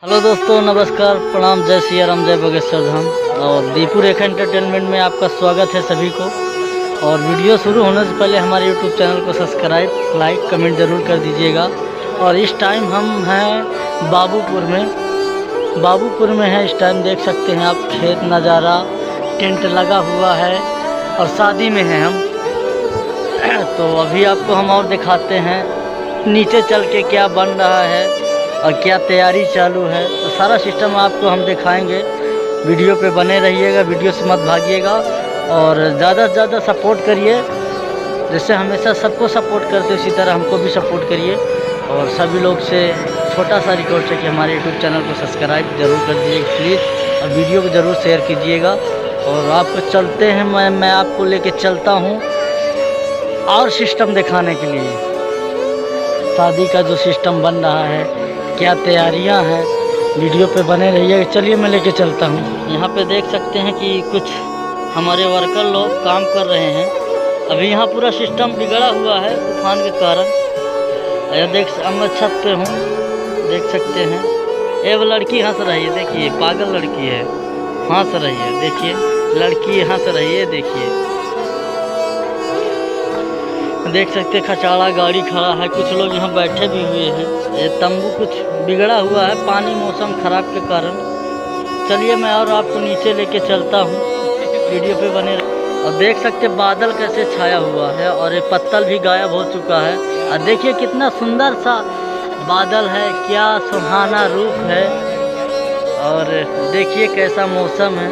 Hello दोस्तों, नमस्कार, प्रणाम, जय सिया राम, जय बगेश्वर धाम। और दीपू रेखा एंटरटेनमेंट में आपका स्वागत है सभी को। और वीडियो शुरू होने से पहले हमारे यूट्यूब चैनल को सब्सक्राइब, लाइक, कमेंट ज़रूर कर दीजिएगा। और इस टाइम हम हैं बाबूपुर में हैं। इस टाइम देख सकते हैं आप खेत नज़ारा, टेंट लगा हुआ है और शादी में हैं हम। तो अभी आपको हम और दिखाते हैं नीचे चल के क्या बन रहा है और क्या तैयारी चालू है। तो सारा सिस्टम आपको हम दिखाएंगे। वीडियो पे बने रहिएगा, वीडियो से मत भागिएगा और ज़्यादा से ज़्यादा सपोर्ट करिए। जैसे हमेशा सबको सपोर्ट करते उसी तरह हमको भी सपोर्ट करिए। और सभी लोग से छोटा सा रिक्वेस्ट है कि हमारे यूट्यूब चैनल को सब्सक्राइब ज़रूर कर दीजिएगा प्लीज़, और वीडियो को ज़रूर शेयर कीजिएगा। और आपको चलते हैं, मैं आपको लेके चलता हूँ और सिस्टम दिखाने के लिए। शादी का जो सिस्टम बन रहा है, क्या तैयारियां हैं, वीडियो पे बने रहिए। चलिए मैं लेके चलता हूँ। यहाँ पे देख सकते हैं कि कुछ हमारे वर्कर लोग काम कर रहे हैं। अभी यहाँ पूरा सिस्टम बिगड़ा हुआ है तूफान के कारण। मैं छत पे हूँ, देख सकते हैं। ये वो लड़की हंस रही है, देखिए, पागल लड़की है, हंस रही है। देखिए लड़की हंस रही है, देखिए, देख सकते खचाड़ा गाड़ी खड़ा है। कुछ लोग यहाँ बैठे भी हुए हैं। ये तंबू कुछ बिगड़ा हुआ है पानी मौसम खराब के कारण। चलिए मैं और आपको नीचे लेके चलता हूँ, वीडियो पे बने। और देख सकते बादल कैसे छाया हुआ है और ये पत्तल भी गायब हो चुका है। और देखिए कितना सुंदर सा बादल है, क्या सुहाना रूप है। और देखिए कैसा मौसम है।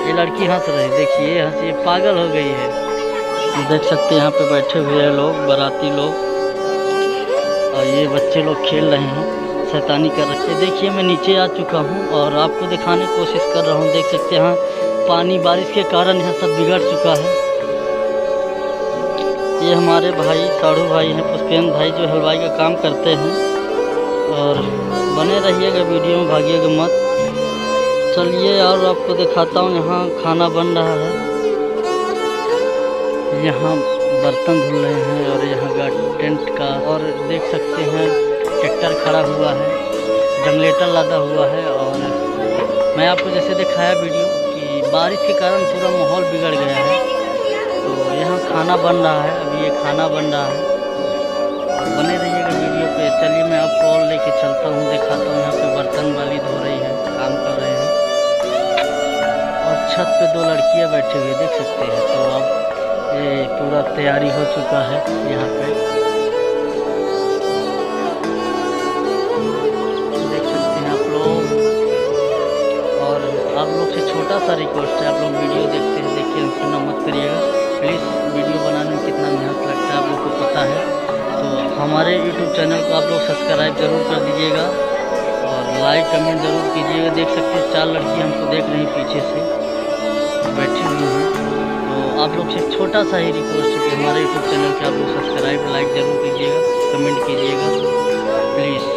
ये लड़की हंस रही, देखिए हंसी, पागल हो गई है। देख सकते हैं यहाँ पे बैठे हुए हैं लोग, बाराती लोग, और ये बच्चे लोग खेल रहे हैं, शैतानी कर रहे हैं। देखिए मैं नीचे आ चुका हूँ और आपको दिखाने की कोशिश कर रहा हूँ। देख सकते हैं यहाँ पानी बारिश के कारण यहाँ सब बिगड़ चुका है। ये हमारे भाई साढ़ू भाई हैं, पुष्पेंद्र भाई, जो हलवाई का काम करते हैं। और बने रहिएगा, वीडियो में भागिएगा मत। चलिए और आपको दिखाता हूँ। यहाँ खाना बन रहा है, यहाँ बर्तन धुल रहे हैं और यहाँ का टेंट का। और देख सकते हैं ट्रैक्टर खड़ा हुआ है, जनरेटर लदा हुआ है। और मैं आपको जैसे दिखाया वीडियो कि बारिश के कारण पूरा माहौल बिगड़ गया है। तो यहाँ खाना बन रहा है, अभी ये खाना बन रहा है। बने रहिएगा वीडियो पे। चलिए मैं आपको और लेके चलता हूँ, दिखाता हूँ। यहाँ पे बर्तन वाली धो रही है, काम कर रहे हैं। और छत पे 2 लड़कियाँ बैठी हुई, देख सकते हैं। तो अब ये पूरा तैयारी हो चुका है यहाँ पे, देख सकते हैं आप लोग। और आप लोग से छोटा सा रिक्वेस्ट है, आप लोग वीडियो देखते हैं, देखिए अनसुना मत करिएगा प्लीज़। वीडियो बनाने में कितना मेहनत लगता है आप लोग को पता है। तो हमारे यूट्यूब चैनल को आप लोग सब्सक्राइब ज़रूर कर दीजिएगा और लाइक कमेंट ज़रूर कीजिएगा। देख सकते हैं 4 लड़की हमको देख रही पीछे से बैठी हुई हैं। तो आप लोग से छोटा सा ही रिक्वेस्ट है कि हमारे यूट्यूब चैनल के आप लोग सब्सक्राइब, लाइक ज़रूर कीजिएगा, कमेंट कीजिएगा प्लीज़।